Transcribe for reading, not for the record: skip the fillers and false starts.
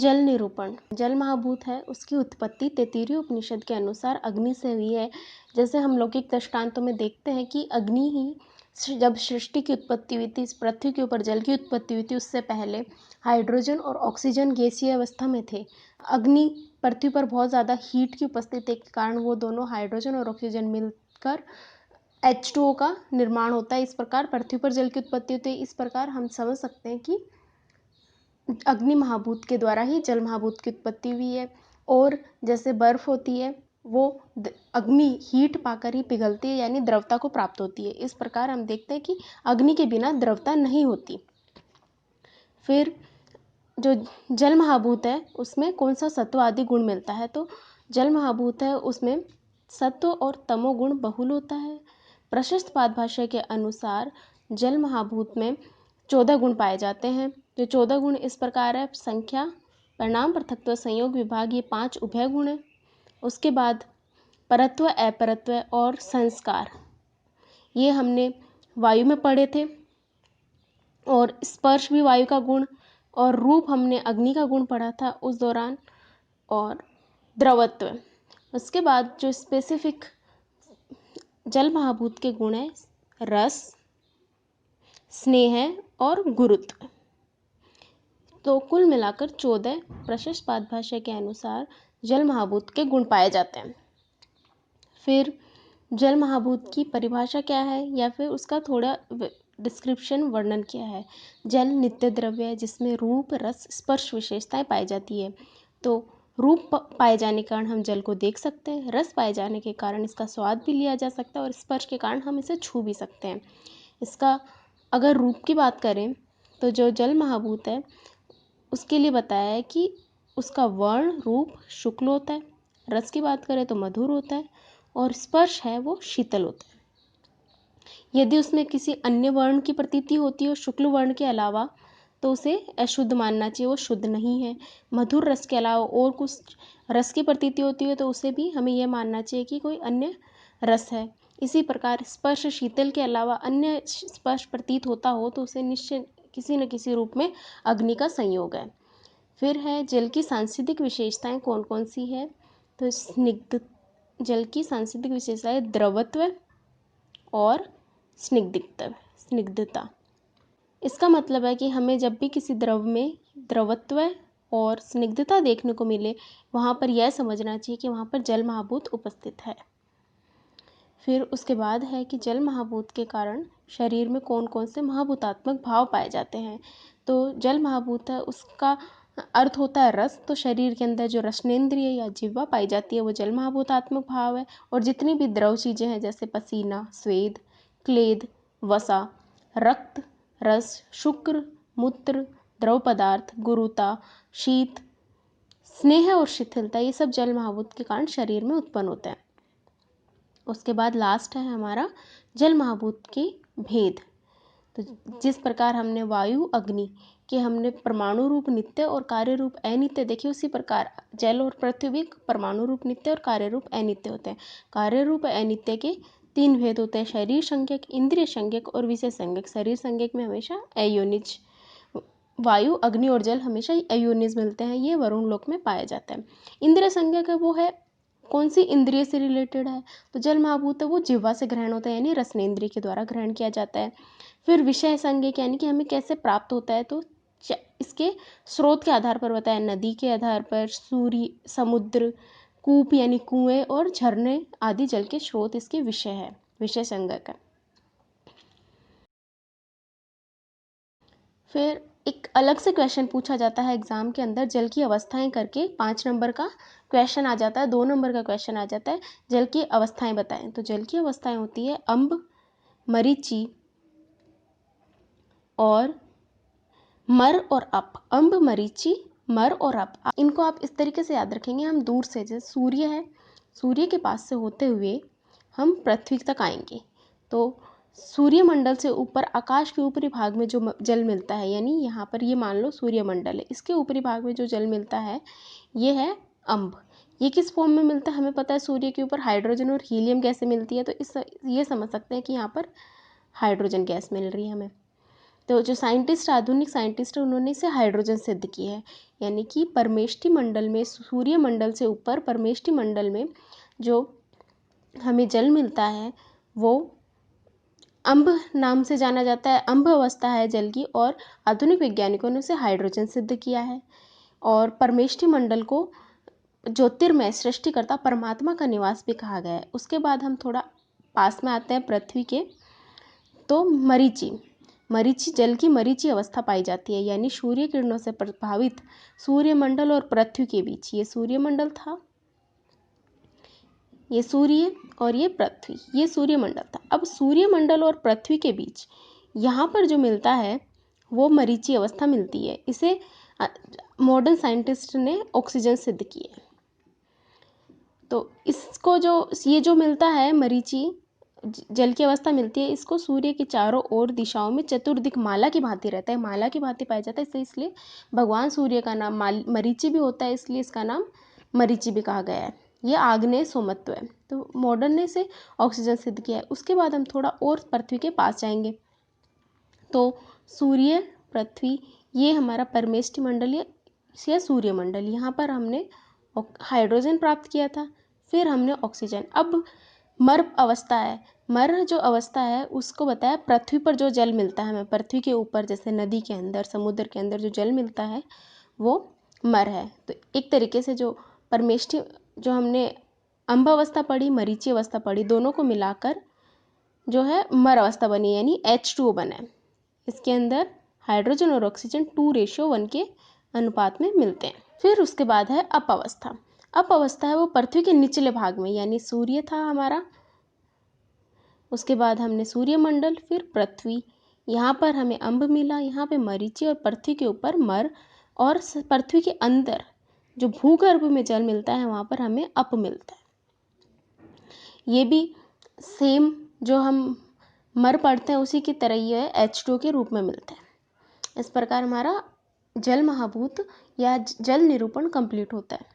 जल निरूपण। जल महाभूत है, उसकी उत्पत्ति तैत्तिरीय उपनिषद के अनुसार अग्नि से हुई है। जैसे हम लौकिक दृष्टांतों में देखते हैं कि अग्नि ही जब सृष्टि की उत्पत्ति हुई थी, इस पृथ्वी के ऊपर जल की उत्पत्ति हुई थी, उससे पहले हाइड्रोजन और ऑक्सीजन गैसीय अवस्था में थे। अग्नि पृथ्वी पर बहुत ज़्यादा हीट की उपस्थिति के कारण वो दोनों हाइड्रोजन और ऑक्सीजन मिलकर H2O का निर्माण होता है। इस प्रकार पृथ्वी पर जल की उत्पत्ति होती है। इस प्रकार हम समझ सकते हैं कि अग्नि महाभूत के द्वारा ही जल महाभूत की उत्पत्ति हुई है। और जैसे बर्फ होती है, वो अग्नि हीट पाकर ही पिघलती है, यानी द्रवता को प्राप्त होती है। इस प्रकार हम देखते हैं कि अग्नि के बिना द्रवता नहीं होती। फिर जो जल महाभूत है उसमें कौन सा सत्व आदि गुण मिलता है, तो जल महाभूत है उसमें सत्व और तमोगुण बहुल होता है। प्रशस्त पादभाष्य के अनुसार जल महाभूत में 14 गुण पाए जाते हैं। जो 14 गुण इस प्रकार है: संख्या, परिणाम, पृथकत्व, संयोग, विभाग, ये 5 उभय गुण हैं। उसके बाद परत्व, अपरत्व और संस्कार, ये हमने वायु में पढ़े थे। और स्पर्श भी वायु का गुण, और रूप हमने अग्नि का गुण पढ़ा था उस दौरान, और द्रवत्व। उसके बाद जो स्पेसिफिक जल महाभूत के गुण हैं: रस, स्नेह और गुरुत्व। तो कुल मिलाकर 14 प्रशस्त पादभाष्य के अनुसार जल महाभूत के गुण पाए जाते हैं। फिर जल महाभूत की परिभाषा क्या है, या फिर उसका थोड़ा डिस्क्रिप्शन, वर्णन क्या है। जल नित्य द्रव्य है जिसमें रूप, रस, स्पर्श विशेषताएं पाई जाती है। तो रूप पाए जाने के कारण हम जल को देख सकते हैं, रस पाए जाने के कारण इसका स्वाद भी लिया जा सकता है, और स्पर्श के कारण हम इसे छू भी सकते हैं। इसका अगर रूप की बात करें तो जो जल महाभूत है उसके लिए बताया है कि उसका वर्ण रूप शुक्ल होता है, रस की बात करें तो मधुर होता है, और स्पर्श है वो शीतल होता है। यदि उसमें किसी अन्य वर्ण की प्रतीति होती है शुक्ल वर्ण के अलावा, तो उसे अशुद्ध मानना चाहिए, वो शुद्ध नहीं है। मधुर रस के अलावा और कुछ रस की प्रतीति होती है तो उसे भी हमें यह मानना चाहिए कि कोई अन्य रस है। इसी प्रकार स्पर्श शीतल के अलावा अन्य स्पर्श प्रतीत होता हो तो उसे निश्चय किसी न किसी रूप में अग्नि का संयोग है। फिर है जल की सांस्कृतिक विशेषताएं कौन कौन सी है, तो जल की सांस्कृतिक विशेषताएं द्रवत्व और स्निग्धता। इसका मतलब है कि हमें जब भी किसी द्रव में द्रवत्व और स्निग्धता देखने को मिले, वहाँ पर यह समझना चाहिए कि वहाँ पर जल महाभूत उपस्थित है। फिर उसके बाद है कि जल महाभूत के कारण शरीर में कौन कौन से महाभूतात्मक भाव पाए जाते हैं। तो जल महाभूत है उसका अर्थ होता है रस, तो शरीर के अंदर जो रसनेंद्रिय या जिह्वा पाई जाती है वो जल महाभूतात्मक भाव है। और जितनी भी द्रव चीज़ें हैं जैसे पसीना, स्वेद, क्लेद, वसा, रक्त, रस, शुक्र, मूत्र, द्रव पदार्थ, गुरुता, शीत, स्नेह और शिथिलता, ये सब जल महाभूत के कारण शरीर में उत्पन्न होते हैं। उसके बाद लास्ट है हमारा जल महाभूत के भेद। तो जिस प्रकार हमने वायु, अग्नि के हमने परमाणु रूप नित्य और कार्य रूप अनित्य देखे, उसी प्रकार जल और पृथ्वी भी परमाणु रूप नित्य और कार्य रूप अनित्य होते हैं। कार्य रूप अनित्य के 3 भेद होते हैं: शरीर संज्ञक, इंद्रिय संज्ञक और विषय संज्ञक। शरीर संज्ञक में हमेशा अयोनिज, वायु, अग्नि और जल हमेशा अयोनिज मिलते हैं, ये वरुण लोक में पाया जाता है। इंद्रिय संज्ञक है वो है कौन सी इंद्रिय से रिलेटेड है, तो जल महाभूत है वो जिह्वा से ग्रहण होता है, यानी रसनेंद्रिय के द्वारा ग्रहण किया जाता है। फिर विषय संज्ञक यानी कि हमें कैसे प्राप्त होता है, तो इसके स्रोत के आधार पर बताया, नदी के आधार पर, सूर्य, समुद्र, कूप यानी कुएं और झरने आदि जल के स्रोत इसके विषय है, विषय संज्ञक है। फिर एक अलग से क्वेश्चन पूछा जाता है एग्जाम के अंदर, जल की अवस्थाएं करके 5 नंबर का क्वेश्चन आ जाता है, 2 नंबर का क्वेश्चन आ जाता है, जल की अवस्थाएं बताएं। तो जल की अवस्थाएं होती है अम्ब, मरीचि और मर और अप। अम्ब, मरीचि, मर और अप, इनको आप इस तरीके से याद रखेंगे। हम दूर से, जैसे सूर्य है, सूर्य के पास से होते हुए हम पृथ्वी तक आएंगे, तो सूर्यमंडल से ऊपर आकाश के ऊपरी भाग में जो जल मिलता है, यानी यहाँ पर ये मान लो सूर्यमंडल है, इसके ऊपरी भाग में जो जल मिलता है ये है अम्ब। ये किस फॉर्म में मिलता है, हमें पता है सूर्य के ऊपर हाइड्रोजन और हीलियम गैसें मिलती है, तो ये समझ सकते हैं कि यहाँ पर हाइड्रोजन गैस मिल रही है हमें। तो जो साइंटिस्ट, आधुनिक साइंटिस्ट है, उन्होंने इसे हाइड्रोजन सिद्ध किया है। यानी कि परमेष्टि मंडल में, सूर्य मंडल से ऊपर परमेष्टि मंडल में जो हमें जल मिलता है वो अम्ब नाम से जाना जाता है, अम्ब अवस्था है जल की, और आधुनिक वैज्ञानिकों ने उसे हाइड्रोजन सिद्ध किया है। और परमेष्टि मंडल को ज्योतिर्मय सृष्टिकर्ता परमात्मा का निवास भी कहा गया है। उसके बाद हम थोड़ा पास में आते हैं पृथ्वी के, तो मरीचि, मरीचि जल की मरीचि अवस्था पाई जाती है, यानी सूर्य किरणों से प्रभावित सूर्यमंडल और पृथ्वी के बीच, ये सूर्यमंडल था, ये सूर्य और ये पृथ्वी, ये सूर्यमंडल था। अब सूर्यमंडल और पृथ्वी के बीच यहाँ पर जो मिलता है वो मरीचि अवस्था मिलती है। इसे मॉडर्न साइंटिस्ट ने ऑक्सीजन सिद्ध की है। तो इसको ये जो मिलता है मरीचि जल की अवस्था मिलती है, इसको सूर्य के चारों ओर दिशाओं में चतुर्दिक माला की भांति रहता है, माला की भांति पाया जाता है। इसलिए भगवान सूर्य का नाम मरीचि भी होता है, इसलिए इसका नाम मरीचि भी कहा गया है। ये आग्नेय सोमत्व है। तो मॉडर्न ने इसे ऑक्सीजन सिद्ध किया है। उसके बाद हम थोड़ा और पृथ्वी के पास जाएंगे, तो सूर्य, पृथ्वी, ये हमारा परमेष्टि मंडल या सूर्यमंडल, यहाँ पर हमने हाइड्रोजन प्राप्त किया था, फिर हमने ऑक्सीजन। अब मर अवस्था है, मर जो अवस्था है उसको बताया पृथ्वी पर जो जल मिलता है हमें, पृथ्वी के ऊपर जैसे नदी के अंदर, समुद्र के अंदर जो जल मिलता है वो मर है। तो एक तरीके से जो परमेष्टि, जो हमने अम्ब अवस्था पढ़ी, मरीचि अवस्था पढ़ी, दोनों को मिलाकर जो है मर अवस्था बनी, यानी H2O बना है। इसके अंदर हाइड्रोजन और ऑक्सीजन 2:1 के अनुपात में मिलते हैं। फिर उसके बाद है अप अवस्था। अप अवस्था है वो पृथ्वी के निचले भाग में, यानी सूर्य था हमारा, उसके बाद हमने सूर्यमंडल, फिर पृथ्वी, यहाँ पर हमें अम्ब मिला, यहाँ पे मरीचि, और पृथ्वी के ऊपर मर, और पृथ्वी के अंदर जो भूगर्भ में जल मिलता है वहाँ पर हमें अप मिलता है। ये भी सेम जो हम मर पढ़ते हैं उसी की तरह ही है, H2O के रूप में मिलता है। इस प्रकार हमारा जल महाभूत या जल निरूपण कंप्लीट होता है।